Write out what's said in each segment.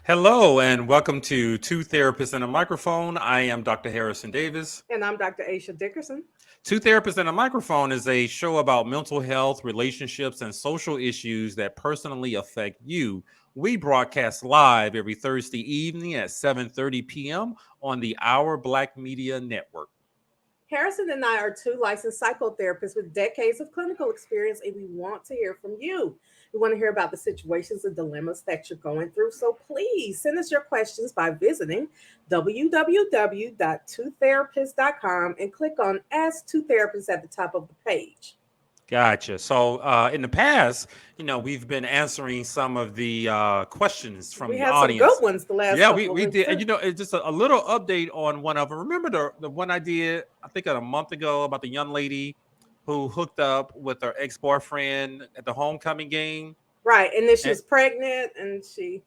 Hello and welcome to Two Therapists and a Microphone. I am Dr. Harrison Davis. And I'm Dr. Aisha Dickerson. Two Therapists and a Microphone is a show about mental health, relationships, and social issues that personally affect you. We broadcast live every Thursday evening at 7:30 p.m. on the Our Black Media Network. Harrison and I are two licensed psychotherapists with decades of clinical experience, and we want to hear from you. We want to hear about the situations and dilemmas that you're going through. So please send us your questions by visiting www.twotherapist.com and click on Ask Two Therapists at the top of the page. Gotcha. So in the past, we've been answering some of the questions from We the had some good audience. ones the last Yeah, we, couple of we weeks, did. And, too. it's just a little update on one of them. Remember the one I did, I think a month ago about the young lady who hooked up with her ex-boyfriend at the homecoming game? Right. And then she And was pregnant and she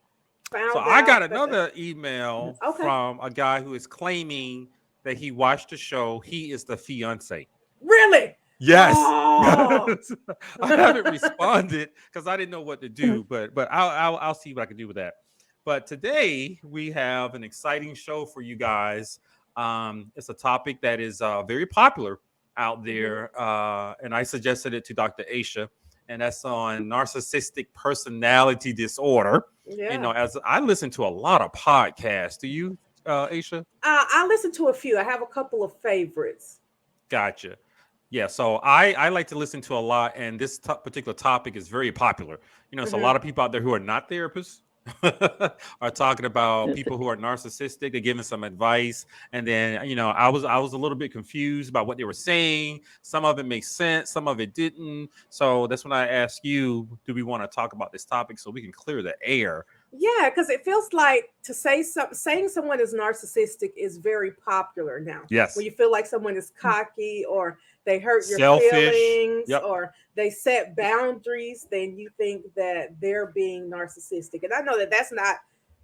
so found I got out that they. another email Okay. from a guy who is claiming that he watched the show. He is the fiance. Really? Yes. Oh. Yes. I haven't responded because I didn't know what to do, but I'll see what I can do with that. But today we have an exciting show for you guys. It's a topic that is very popular out Mhm. there, and I suggested it to Dr. Aisha, and that's on narcissistic personality disorder. Yeah. As I listen to a lot of podcasts. Do you, Aisha? I listen to a few. I have a couple of favorites. Gotcha. Yeah, so I like to listen to a lot, and this particular topic is very popular. It's a Hmm. lot of people out there who are not therapists are talking about people who are narcissistic. They're giving some advice, and then I was a little bit confused about what they were saying. Some of it makes sense, some of it didn't. So that's when I asked you, do we want to talk about this topic so we can clear the air? Yeah, because it feels like to say saying someone is narcissistic is very popular now. When Yes, you feel like someone is cocky or they hurt your selfish. feelings Yep. or they set boundaries, then you think that they're being narcissistic. And I know that that's not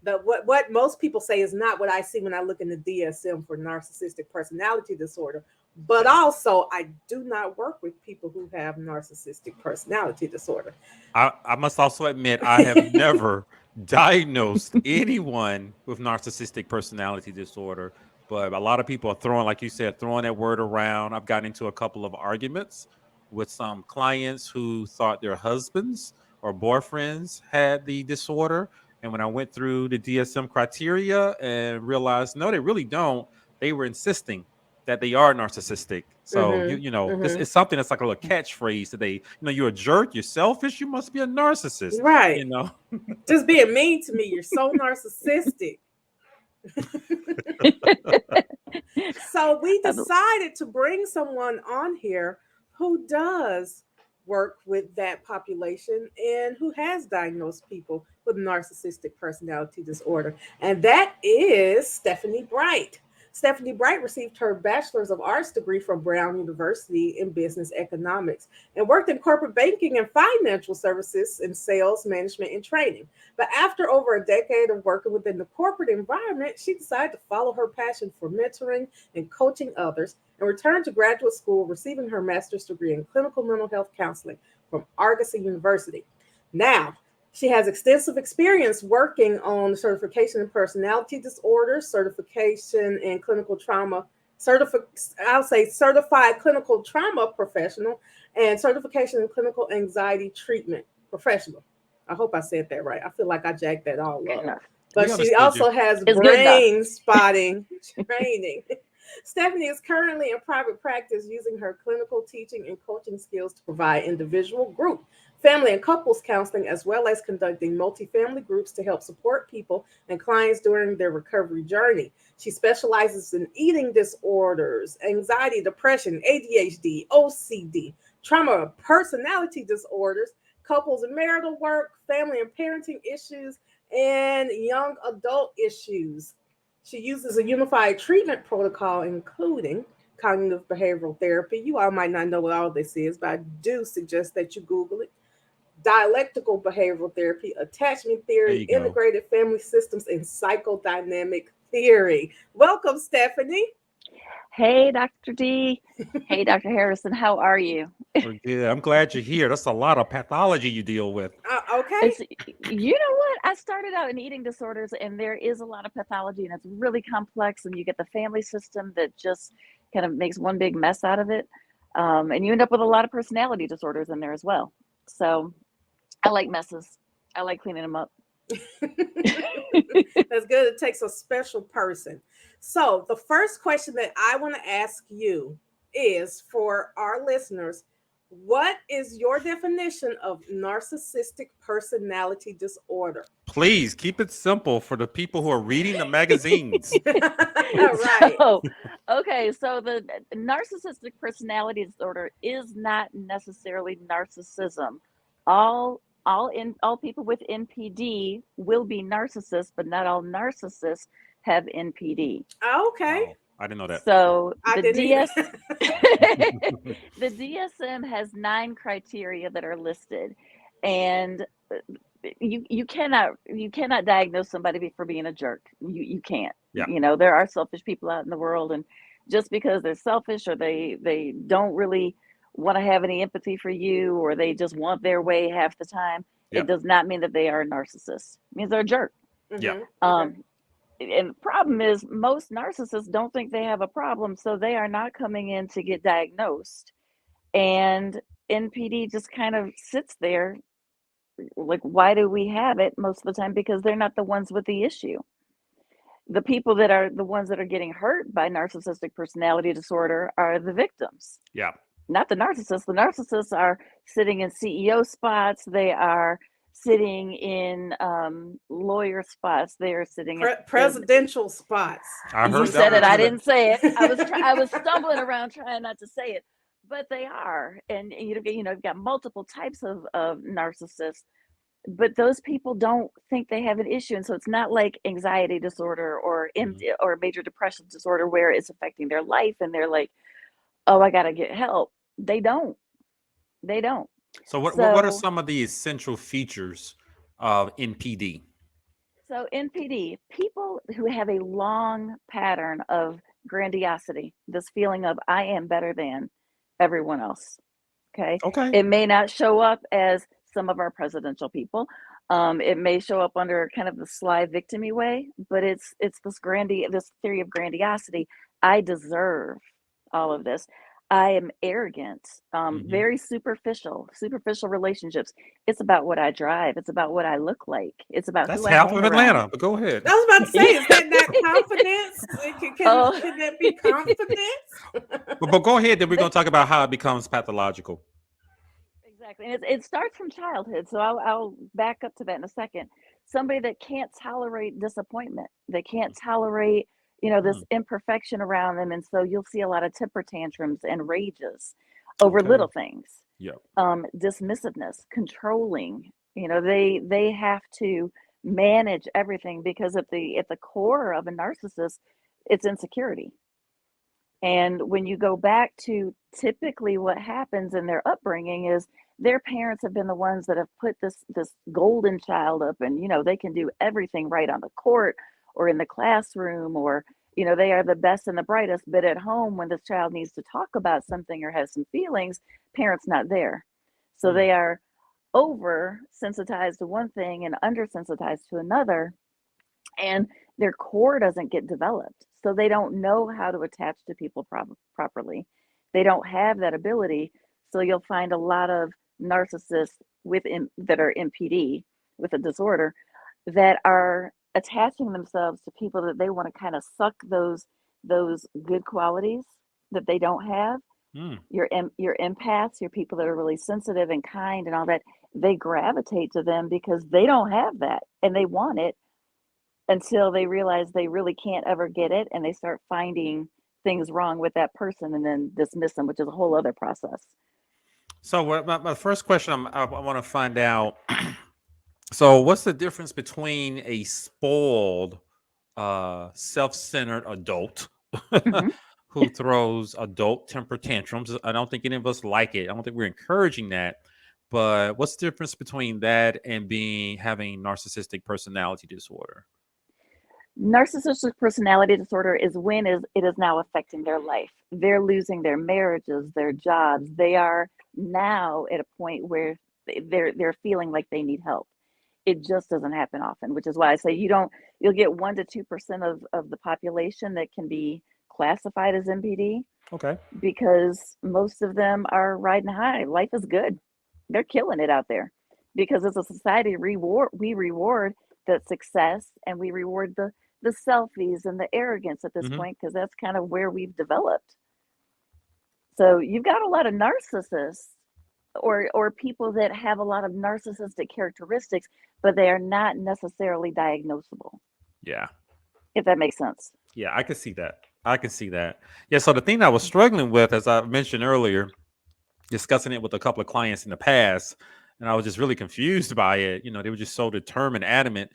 the what most people say is not what I see when I look in the DSM for narcissistic personality disorder. But Yeah. also, I do not work with people who have narcissistic personality disorder. I must also admit I have never diagnosed anyone with narcissistic personality disorder, but a lot of people are throwing, like you said, throwing that word around. I've gotten into a couple of arguments with some clients who thought their husbands or boyfriends had the disorder. And when I went through the DSM criteria and realized, no, they really don't, they were insisting that they are narcissistic. So Mm-hmm. this Mm-hmm. is something that's like a little catchphrase that you're a jerk, you're selfish, you must be a narcissist. Right. You know, Just being mean to me. You're so narcissistic. So we decided to bring someone on here who does work with that population and who has diagnosed people with narcissistic personality disorder. And that is Stephanie Bright. Stephanie Bright received her Bachelor's of Arts degree from Brown University in Business Economics and worked in corporate banking and financial services in sales, management, and training. But after over a decade of working within the corporate environment, she decided to follow her passion for mentoring and coaching others and returned to graduate school, receiving her master's degree in clinical mental health counseling from Argosy University. Now, she has extensive experience working on certification in personality disorders, certification in clinical trauma, I'll say certified clinical trauma professional, and certification in clinical anxiety treatment professional. I hope I said that right. I feel like I jacked that all Good up. enough. But we she understood you. also has It's good enough. brain spotting training. Stephanie is currently in private practice using her clinical teaching and coaching skills to provide individual, group, family, and couples counseling, as well as conducting multifamily groups to help support people and clients during their recovery journey. She specializes in eating disorders, anxiety, depression, ADHD, OCD, trauma, personality disorders, couples and marital work, family and parenting issues, and young adult issues. She uses a unified treatment protocol, including cognitive behavioral therapy. You all might not know what all this is, but I do suggest that you Google it. Dialectical behavioral therapy, attachment There theory, you go. integrated family systems, and psychodynamic theory. Welcome, Stephanie. Hey, Dr. D. Hey, Dr. Harrison. How are you? We're good. I'm glad you're here. That's a lot of pathology you deal with. Okay. It's you know what? I started out in eating disorders, and there is a lot of pathology, and it's really complex. And you get the family system that just kind of makes one big mess out of it, and you end up with a lot of personality disorders in there as well. So I like messes. I like cleaning them up. That's good. It takes a special person. So, the first question that I want to ask you is for our listeners, what is your definition of narcissistic personality disorder? Please keep it simple for the people who are reading the magazines. Right. So, okay, so the narcissistic personality disorder is not necessarily narcissism. All people with NPD will be narcissists, but not all narcissists have NPD. Okay. Oh, I didn't know that. So I the didn't either. DS the DSM has 9 criteria that are listed, and you cannot diagnose somebody for being a jerk. You can't. Yeah. There are selfish people out in the world, and just because they're selfish or they don't really want to have any empathy for you, or they just want their way half the time, Yeah. it does not mean that they are a narcissist. It means they're a jerk. Yeah. Okay. Um, and the problem is most narcissists don't think they have a problem, so they are not coming in to get diagnosed. And NPD just kind of sits there like, why do we have it most of the time? Because they're not the ones with the issue. The people that are the ones that are getting hurt by narcissistic personality disorder are the victims, Yeah. not the narcissists. The narcissists are sitting in CEO spots, they are sitting in lawyer spots, they are sitting in Presidential spots. I you heard that said it, one I too. didn't say it. I was stumbling around trying not to say it, but they are. And you've got multiple types of narcissists, but those people don't think they have an issue, and so it's not like anxiety disorder Mhm. or major depression disorder where it's affecting their life and they're like, "Oh, I got to get help." They don't. They don't. So what are So some of the essential features of NPD? So NPD, people who have a long pattern of grandiosity, this feeling of I am better than everyone else. Okay. Okay. It may not show up as some of our presidential people. It may show up under kind of the sly victimy way, but it's this theory of grandiosity. I deserve all of this. I am arrogant, Hmm. very superficial relationships. It's about what I drive. It's about what I look like. It's about That's who I half hang of around. Atlanta, but go ahead. I was about to say, is that not confidence? Oh, Can that be confidence? But go ahead, then we're going to talk about how it becomes pathological. exactly. And it starts from childhood. So I'll back up to that in a second. Somebody that can't tolerate disappointment, they can't tolerate, this Mm, imperfection around them. And so you'll see a lot of temper tantrums and rages over okay. little things. Yeah. Dismissiveness, controlling. They have to manage everything because at the core of a narcissist, it's insecurity. And when you go back to typically what happens in their upbringing is their parents have been the ones that have put this golden child up, and they can do everything right on the court or in the classroom, or they are the best and the brightest, but at home when this child needs to talk about something or has some feelings, parents not there. So Mm, they are over sensitized to one thing and under sensitized to another, and their core doesn't get developed. So they don't know how to attach to people properly. They don't have that ability. So you'll find a lot of narcissists that are MPD with a disorder that are attaching themselves to people that they want to kind of suck those good qualities that they don't have. mm. Your empaths, your people that are really sensitive and kind and all that, they gravitate to them because they don't have that and they want it, until they realize they really can't ever get it, and they start finding things wrong with that person and then dismiss them, which is a whole other process. So my first question I want to find out. So what's the difference between a spoiled, self-centered adult Hmm. who throws adult temper tantrums? I don't think any of us like it. I don't think we're encouraging that. But what's the difference between that and having narcissistic personality disorder? Narcissistic personality disorder is when it is now affecting their life. They're losing their marriages, their jobs. They are now at a point where they're feeling like they need help. It just doesn't happen often, which is why I say you'll get 1 to 2% of the population that can be classified as MPD, Okay. because most of them are riding high. Life is good. They're killing it out there because as a society we reward the success, and we reward the selfies and the arrogance at this Hmm. point, because that's kind of where we've developed. So you've got a lot of narcissists, or people that have a lot of narcissistic characteristics, but they are not necessarily diagnosable, Yeah. if that makes sense. Yeah, I can see that. I can see that. Yeah. So the thing I was struggling with, as I mentioned earlier, discussing it with a couple of clients in the past, and I was just really confused by it. They were just so determined, adamant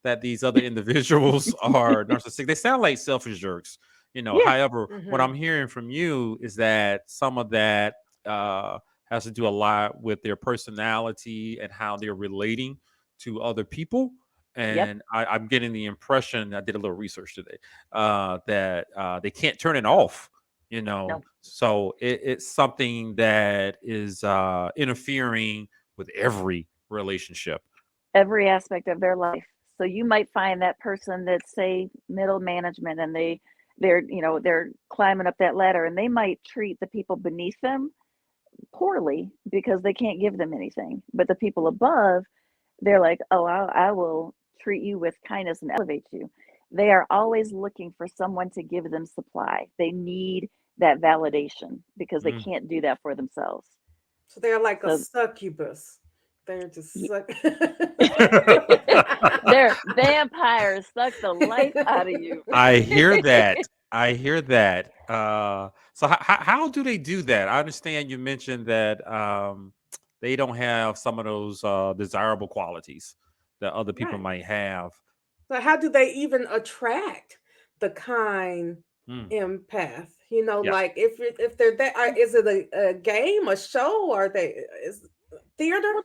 that these other individuals are narcissistic. They sound like selfish jerks. Yeah. However, what Mm-hmm. I'm hearing from you is that some of that has to do a lot with their personality and how they're relating to other people. Yep. And I'm getting the impression, I did a little research today, that they can't turn it off. No. So it's something that is interfering with every relationship. Every aspect of their life. So you might find that person that's, say, middle management, and they're climbing up that ladder, and they might treat the people beneath them poorly because they can't give them anything. But the people above, they're like, oh, I will treat you with kindness and elevate you. They are always looking for someone to give them supply. They need that validation because they Mm. can't do that for themselves. So they're like a So succubus. They're just y- suck. they're vampires, suck the life out of you. I hear that. I hear that. So how do they do that? I understand you mentioned that they don't have some of those desirable qualities that other people Right. might have. So how do they even attract the kind Mm. empath? Yeah. Like if they're that, is it a game, a show, or is theater? Well,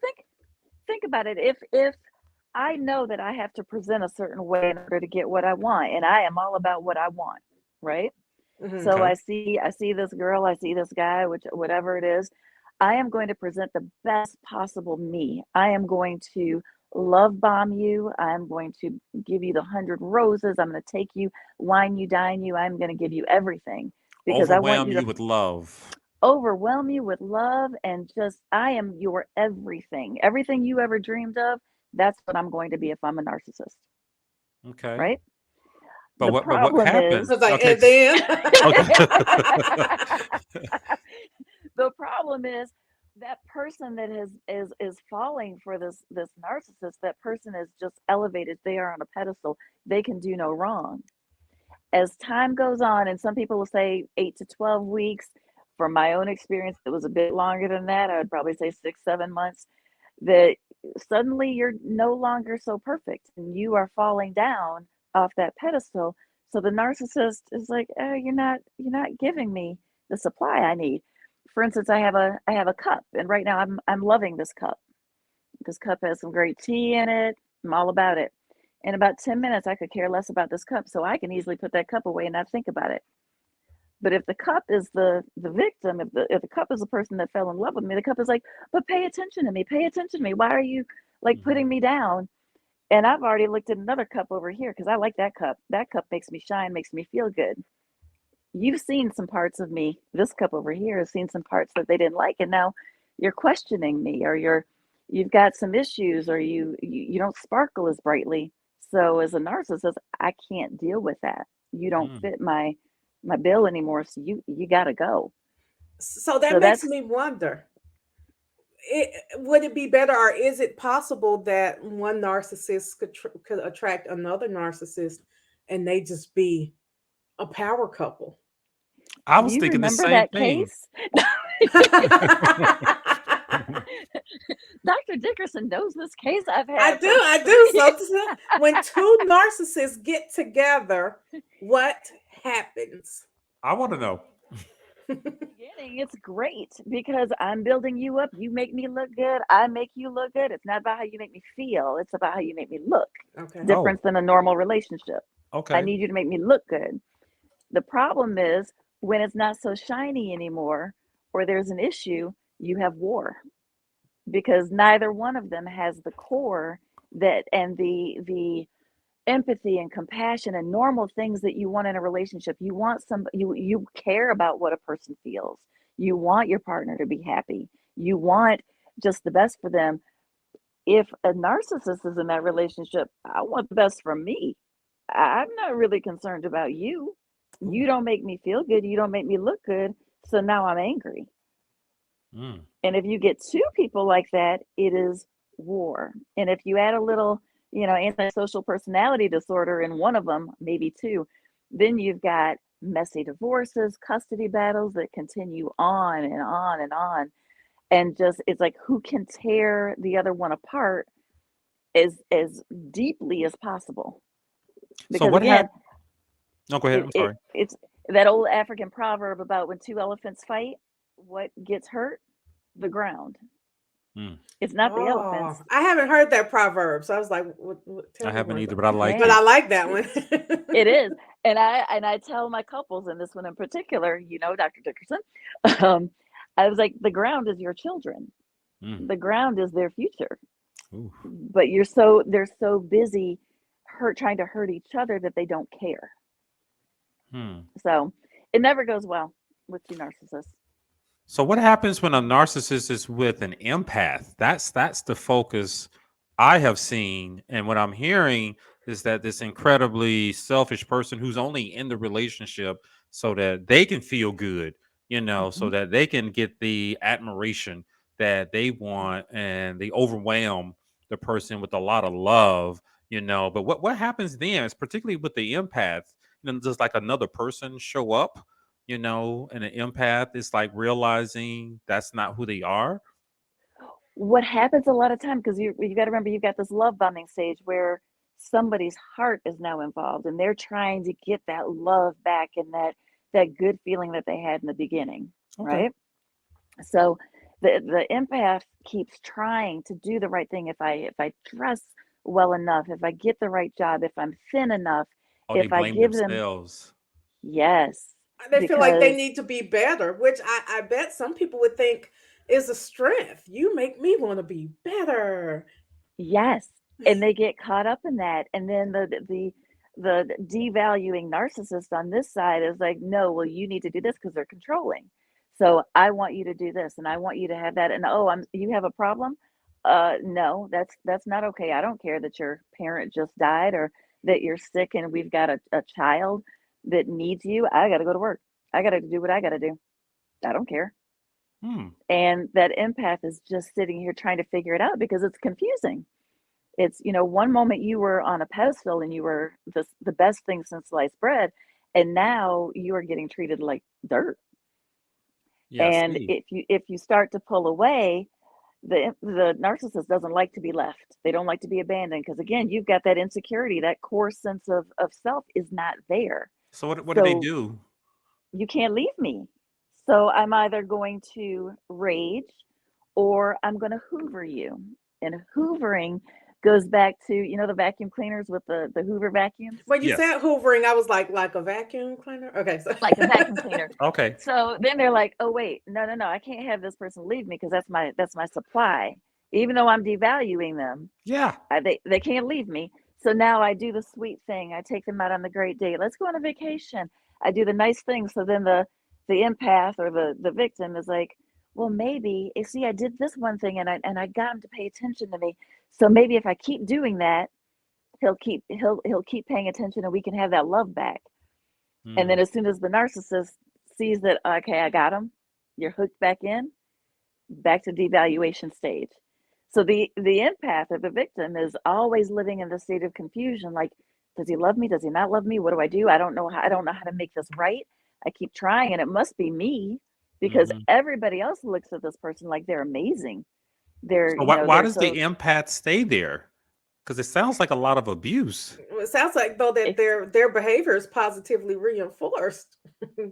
think about it. If I know that I have to present a certain way in order to get what I want, and I am all about what I want, right? Hmm. So Okay. I see this girl, I see this guy, which whatever it is, I am going to present the best possible me. I am going to love bomb you. I'm going to give you the 100 roses. I'm going to take you, wine you, dine you. I'm going to give you everything because I want Overwhelm you to you with love. overwhelm you with love, and just I am your everything. Everything you ever dreamed of, that's what I'm going to be if I'm a narcissist, Okay. right? But The what problem is It's happens? like, Okay. and then Okay. the problem is that person that is falling for this narcissist, that person is just elevated. They are on a pedestal. They can do no wrong. As time goes on, and some people will say 8 to 12 weeks. From my own experience, it was a bit longer than that. I would probably say 6, 7 months. That suddenly you're no longer so perfect, and you are falling down off that pedestal. So the narcissist is like, oh, you're not giving me the supply I need. For instance, I have a cup, and right now I'm loving this cup. This cup has some great tea in it. I'm all about it. In about 10 minutes, I could care less about this cup, so I can easily put that cup away and not think about it. But if the cup is the victim, if the cup is the person that fell in love with me, the cup is like, but pay attention to me, pay attention to me. Why are you like Mhm. putting me down? And I've already looked at another cup over here because I like that cup. That cup makes me shine, makes me feel good. You've seen some parts of me. This cup over here has seen some parts that they didn't like, and now you're questioning me, or you've got some issues, or you don't sparkle as brightly. So as a narcissist, I can't deal with that. You don't Mm. fit my bill anymore, so you got to go. so that So makes that's me wonder. Would it be better, or is it possible that one narcissist could attract another narcissist, and they just be a power couple? I Do was you thinking the remember same that thing. case? Dr. Dickerson knows this case I've I had do, for I do. three. So when two narcissists get together, what happens? I want to know. Yeah, beginning, it's great because I'm building you up. You make me look good. I make you look good. It's not about how you make me feel. It's about how you make me look. Okay. Oh, Difference than a normal relationship. I okay. need you to make me look good. The problem is when it's not so shiny anymore or there's an issue, you have war because neither one of them has the core that and the empathy and compassion and normal things that you want in a relationship. You want you care about what a person feels. You want your partner to be happy. You want just the best for them. If a narcissist is in that relationship, I want the best for me. I'm not really concerned about you. Ooh. You don't make me feel good. You don't make me look good. So now I'm angry. Mm. And if you get two people like that, it is war. And if you add a little, antisocial personality disorder in one of them, maybe two, then you've got messy divorces, custody battles that continue on and on and on. And just it's like who can tear the other one apart as deeply as possible. So Because what again, happened? No, go ahead. I'm sorry. it's that old African proverb about when two elephants fight, what gets hurt? The ground. Mm. It's not the Oh, elephants. I haven't heard that proverb, so I was like, I tell me haven't more either, about but I it. like But it. Man, I like that one. it's it is. And I tell my couples, and this one in particular, Dr. Dickerson, um, I was like, the ground is your children. Mm. The ground is their future. Ooh. But they're so busy trying to hurt each other that they don't care. Hmm. So it never goes well with two narcissists. So what happens when a narcissist is with an empath? That's the focus I have seen, and what I'm hearing is that this incredibly selfish person who's only in the relationship so that they can feel good, so Mhm. that they can get the admiration that they want, and they overwhelm the person with a lot of love. But what happens then, is particularly with the empath, does like another person show up? And an empath is like realizing that's not who they are. What happens a lot of time, because you got to remember you've got this love bombing stage where somebody's heart is now involved and they're trying to get that love back and that good feeling that they had in the beginning, Okay. right? So the empath keeps trying to do the right thing. If I dress well enough, if I get the right job, if I'm thin enough, Oh, they if I blame give them themselves. yes, They feel like they because need to be better, which I bet some people would think is a strength. You make me want to be better. yes, and they get caught up in that, and then the devaluing narcissist on this side is like, no, well, you need to do this because they're controlling. So I want you to do this, and I want you to have that, and oh, you have a problem? No, that's not okay. I don't care that your parent just died or that you're sick and we've got a child that needs you. I got to go to work. I got to do what I got to do. I don't care. Hmm. And that empath is just sitting here trying to figure it out because it's confusing. It's, one moment you were on a pedestal and you were the best thing since sliced bread, and now you are getting treated like dirt. Yeah. And See. if you start to pull away, the narcissist doesn't like to be left. They don't like to be abandoned because again, you've got that insecurity, that core sense of self is not there. So what do they So do? you can't leave me. So I'm either going to rage or I'm going to hoover you. And hoovering goes back to, the vacuum cleaners with the Hoover vacuums, When you Yes. said hoovering, I was like a vacuum cleaner. Okay, so like a vacuum cleaner. Okay. So then they're like, oh wait, no, no, no, I can't have this person leave me because that's my supply. Even though I'm devaluing them, Yeah. they can't leave me. So now I do the sweet thing. I take them out on the great date. Let's go on a vacation. I do the nice thing. So then the empath or the victim is like, well, maybe see, I did this one thing and I got him to pay attention to me. So maybe if I keep doing that, he'll keep paying attention and we can have that love back. And Hmm. then as soon as the narcissist sees that, okay, I got him, you're hooked back in, back to devaluation stage. So the empath or the victim is always living in the state of confusion. Like, does he love me? Does he not love me? What do I do? I don't know how to make this right. I keep trying, and it must be me because Hmm. everybody else looks at this person like they're amazing. They're So you know why they're does the so empath stay there? Because it sounds like a lot of abuse. it sounds like though that it's their behavior is positively reinforced,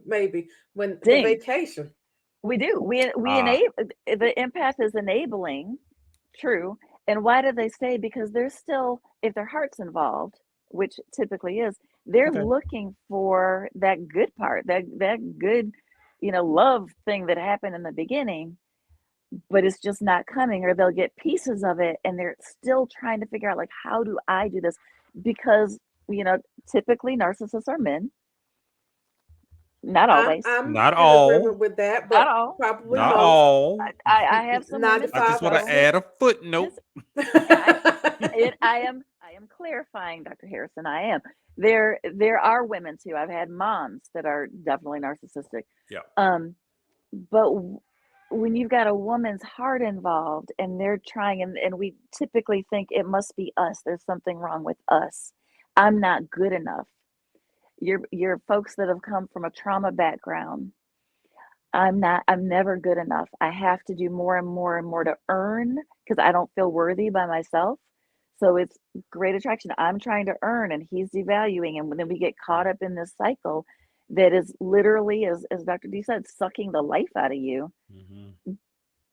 maybe when the ding. vacation. We do. We Ah, enable the empath is enabling, true. And why do they stay? Because they're still, if their heart's involved, which typically is, they're Okay. looking for that good part, that good, love thing that happened in the beginning, but it's just not coming, or they'll get pieces of it and they're still trying to figure out, like, how do I do this? Because, typically narcissists are men, not always, I'm not in all. agreement with that, not but all. probably Not No, most. all. I have some women I too. just 95 want to So percent. add a footnote. listen, I I am clarifying, Dr. Harrison. I am. There are women too. I've had moms that are definitely narcissistic. Yeah. Um, but when you've got a woman's heart involved and they're trying, and we typically think it must be us. There's something wrong with us. I'm not good enough. You're folks that have come from a trauma background. I'm never good enough. I have to do more and more and more to earn because I don't feel worthy by myself. So it's great attraction. I'm trying to earn and he's devaluing. And then we get caught up in this cycle that is literally, as Dr. D said, sucking the life out of you. Hmm.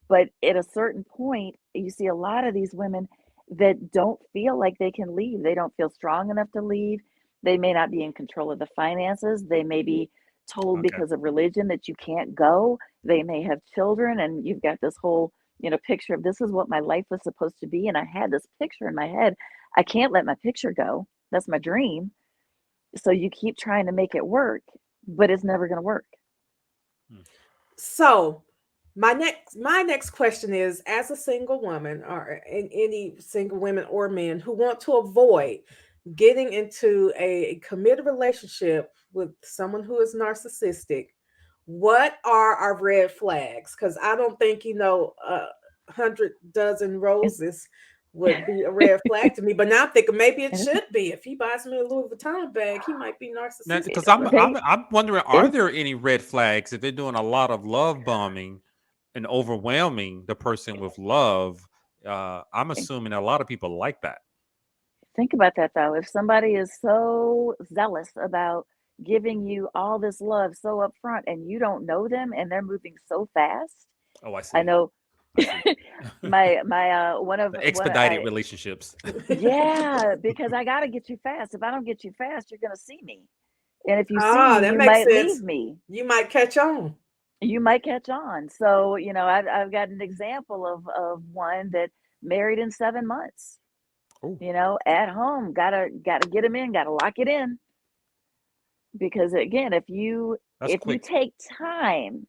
But at a certain point, you see a lot of these women that don't feel like they can leave. They don't feel strong enough to leave. They may not be in control of the finances. They may be told Okay. because of religion that you can't go. They may have children, and you've got this whole, picture of this is what my life was supposed to be. And I had this picture in my head. I can't let my picture go. That's my dream. So you keep trying to make it work, but it's never going to work. Hmm. So my next question is, as a single woman, or any single women or men who want to avoid getting into a committed relationship with someone who is narcissistic, what are our red flags? Because I don't think, 100 dozen It's, roses would be a red flag to me. But now I'm thinking maybe it should be. If he buys me a Louis Vuitton bag, he might be Now, narcissistic. because I'm, But I'm they, I'm wondering, are it's, there any red flags if they're doing a lot of love bombing and overwhelming the person with love? I'm assuming a lot of people like that. Think about that though. If somebody is so zealous about giving you all this love so upfront and you don't know them and they're moving so fast, Oh, I I see. know I see. my The one expedited I relationships. yeah, because I gotta get you fast. If I don't get you fast, you're gonna see me. And if you see ah, me, that you makes might leave sense. me. You might catch on. You might catch on. So, I've got an example of one that married in 7 months, Oh, at home, gotta get him in, gotta lock it in. Because again, that's if you quick. take time,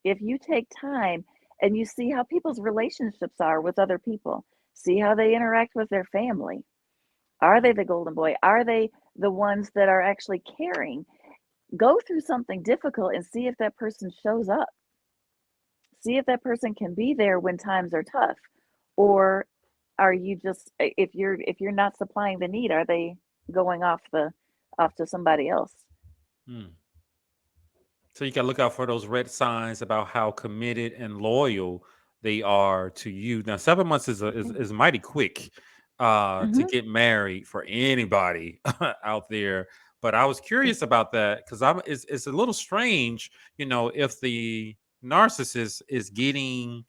if you take time and you see how people's relationships are with other people, see how they interact with their family. Are they the golden boy? Are they the ones that are actually caring? Go through something difficult and see if that person shows up. See if that person can be there when times are tough. Or are you just, if you're not supplying the need, are they going off to somebody else? Hmm. So you got to look out for those red signs about how committed and loyal they are to you. Now, 7 months is mighty quick to Hmm. get married for anybody out there. But I was curious about that because it's a little strange, if the narcissist is getting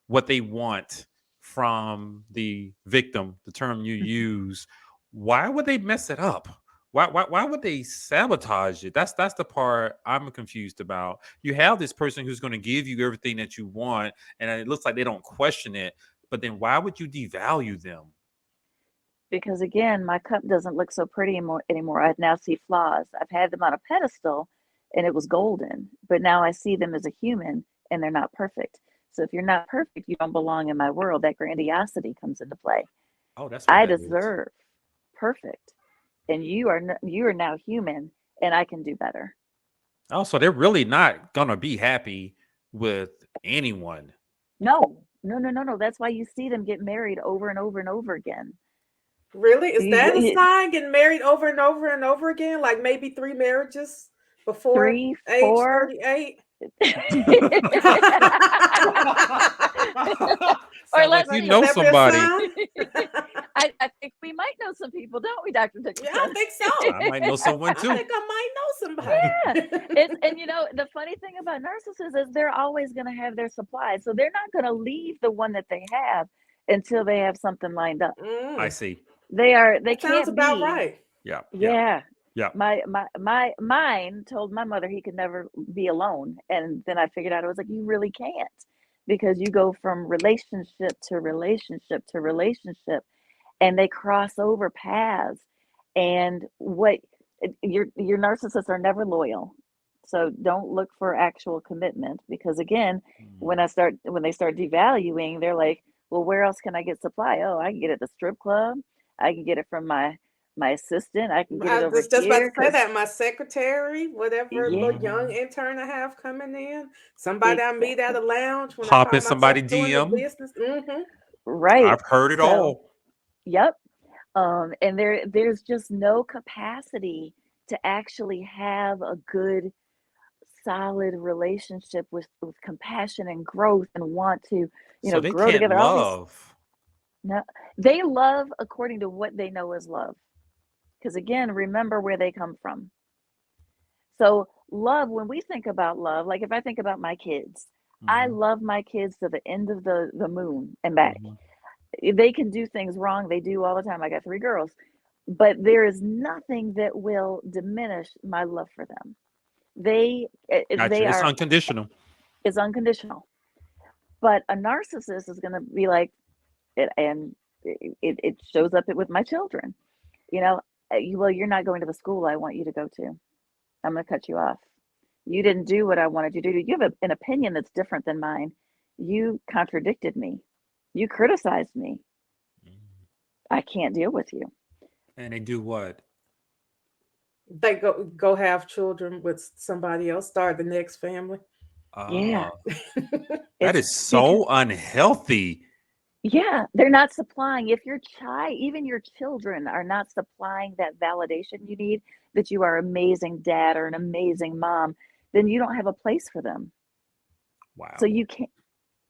what they want from the victim, the term you use, why would they mess it up? Why would they sabotage it? That's the part I'm confused about. You have this person who's going to give you everything that you want, and it looks like they don't question it. But then why would you devalue them? Because again, my cup doesn't look so pretty anymore. I now see flaws. I've had them on a pedestal and it was golden, but now I see them as a human and they're not perfect. So if you're not perfect, you don't belong in my world. That grandiosity comes into play. Oh, that's what I that is. deserve perfect, and you are now human, and I can do better. Also, they're really not gonna be happy with anyone. No, no, no, no, no. That's why you see them get married over and over and over again. Really? Is that a You, sign, getting married over and over and over again? Like maybe three marriages before three, age four. 38? Or Sounds like let's you see. Could know that be a somebody. sign? I think we might know some people, don't we, Dr. Yeah, I Dickinson? think so. I might know someone I too. think I might know supply. Yeah. It's and the funny thing about narcissists is they're always going to have their supply. So they're not going to leave the one that they have until they have something lined up. I Mm, see. They that sounds can't about be. right. Yeah, yeah, Yeah. yeah. Mine told my mother he could never be alone. And then I figured out, I was like, you really can't, because you go from relationship to relationship to relationship, and they cross over paths. And your narcissists are never loyal. So don't look for actual commitment, because again, Mm. when they start devaluing, they're like, well, where else can I get supply? Oh, I can get it at the strip club. I can get it from my assistant. I can get it I over was just about to here say because that my secretary, whatever little young Mhm. intern I have coming in, somebody I meet at exactly a lounge when I Hop in call myself somebody doing the DM. business. Mm-hmm. right. I've heard it So, all. yep. And there's just no capacity to actually have a good solid relationship with compassion and growth and want to So they grow can't together, all these. love. No, they love according to what they know is love, because again, remember where they come from. So love, when we think about love, like if I think about my kids, I Mhm, love my kids to the end of the moon and back. mhm. They can do things wrong, they do all the time. I got 3 girls, but there is nothing that will diminish my love for them. They Gotcha. It's are unconditional. is unconditional. But a narcissist is going to be like it, and it shows up with my children. You know, well, you're not going to the school I want you to go to. I'm going to cut you off. You didn't do what I wanted you to do. You have an opinion that's different than mine. You contradicted me. You criticized me. Mhm. I can't deal with you. And they do what? They go have children with somebody else, start the next family. Yeah, Uh, that it's is because so unhealthy. yeah, they're not supplying. If your child, even your children, are not supplying that validation you need, that you are amazing dad or an amazing mom, then you don't have a place for them. So Wow. you can't.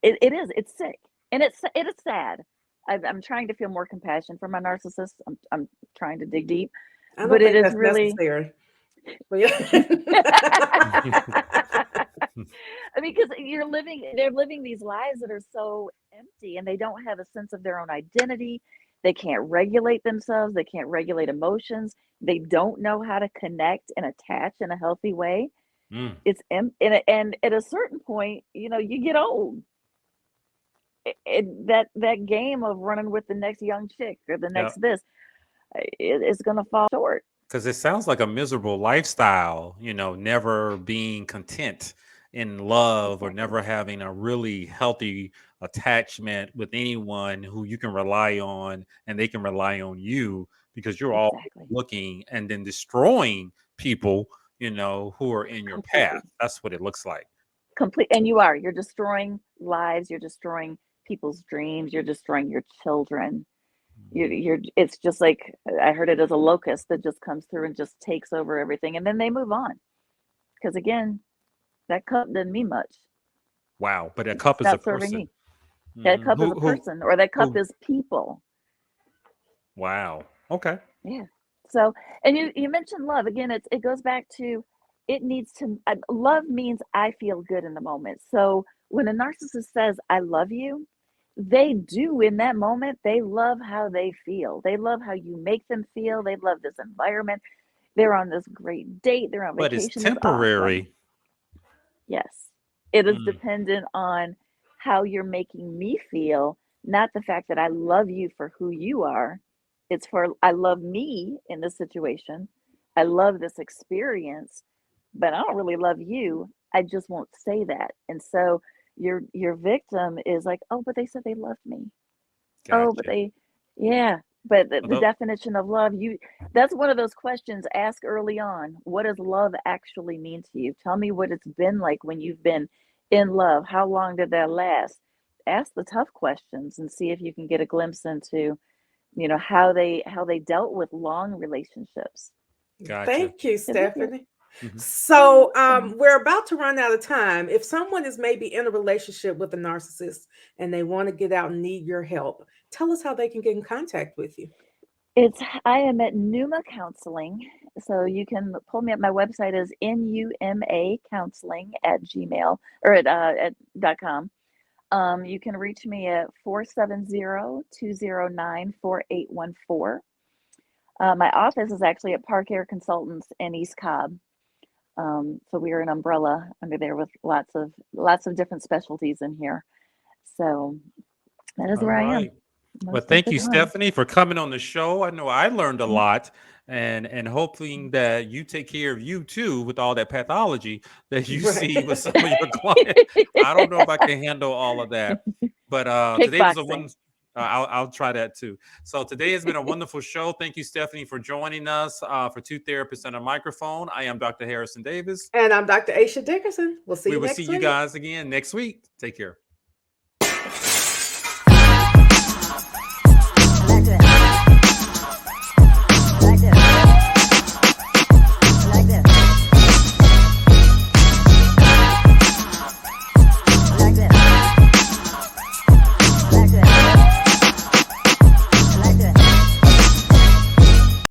It's sick, and it is sad. I'm trying to feel more compassion for my narcissist. I'm trying to dig deep, I but don't it think is that's really. necessary. But yeah. I mean, because they're living these lives that are so empty, and they don't have a sense of their own identity. They can't regulate themselves. They can't regulate emotions. They don't know how to connect and attach in a healthy way. Mm, And at a certain point, you get old. That game of running with the next young chick or the yeah. next this, it's going to fall short. Because it sounds like a miserable lifestyle, never being content in love or Exactly. never having a really healthy attachment with anyone who you can rely on and they can rely on you because you're all Exactly. looking and then destroying people, who are in your path. Completely. That's what it looks like. And you're destroying lives, you're destroying people's dreams, you're destroying your children. It's just like, I heard it as a locust that just comes through and just takes over everything, and then they move on, because again, that cup doesn't mean much. Wow. But a It's cup is a not serving person. me. That cup is a Who, person, or that cup who, is people. wow. Okay. Yeah. So, and you mentioned love again. It goes back to, it needs to love means I feel good in the moment. So when a narcissist says I love you, they do in that moment. They love how they feel. They love how you make them feel. They love this environment. They're on this great date. They're on But it's vacation. It's awesome. temporary. Yes. It is Mm, dependent on how you're making me feel, not the fact that I love you for who you are. It's for I love me in this situation. I love this experience, but I don't really love you. I just won't say that. And so your victim is like, "Oh, but they said they loved me. Oh, but gotcha. they yeah." But the Although, definition of love, that's one of those questions, ask early on. What does love actually mean to you? Tell me what it's been like when you've been in love. How long did that last? Ask the tough questions and see if you can get a glimpse into, how they dealt with long relationships. gotcha. Thank you, 'Cause it Stephanie. Mhm. you're So, welcome. we're about to run out of time. If someone is maybe in a relationship with a narcissist and they want to get out and need your help, tell us how they can get in contact with you. It's I am at Numa Counseling, So you can pull me up. My website is numacounseling@gmail or at .com. You can reach me at 470-209-4814. My office is actually at Park Air Consultants in East Cobb. So we are an umbrella under there with lots of different specialties in here. So that is All where I am right. Well, most of thank the you, time. Stephanie, for coming on the show. I know I learned a lot, and hoping that you take care of you too with all that pathology that you Right. see with some of your clients. I don't know if I can handle all of that, but today was a one. Kickboxing. I'll try that too. So today has been a wonderful show. Thank you, Stephanie, for joining us for Two Therapists and a Microphone. I am Dr. Harrison Davis. And I'm Dr. Aisha Dickerson. We'll see We you will see next you week. guys again next week. Take care.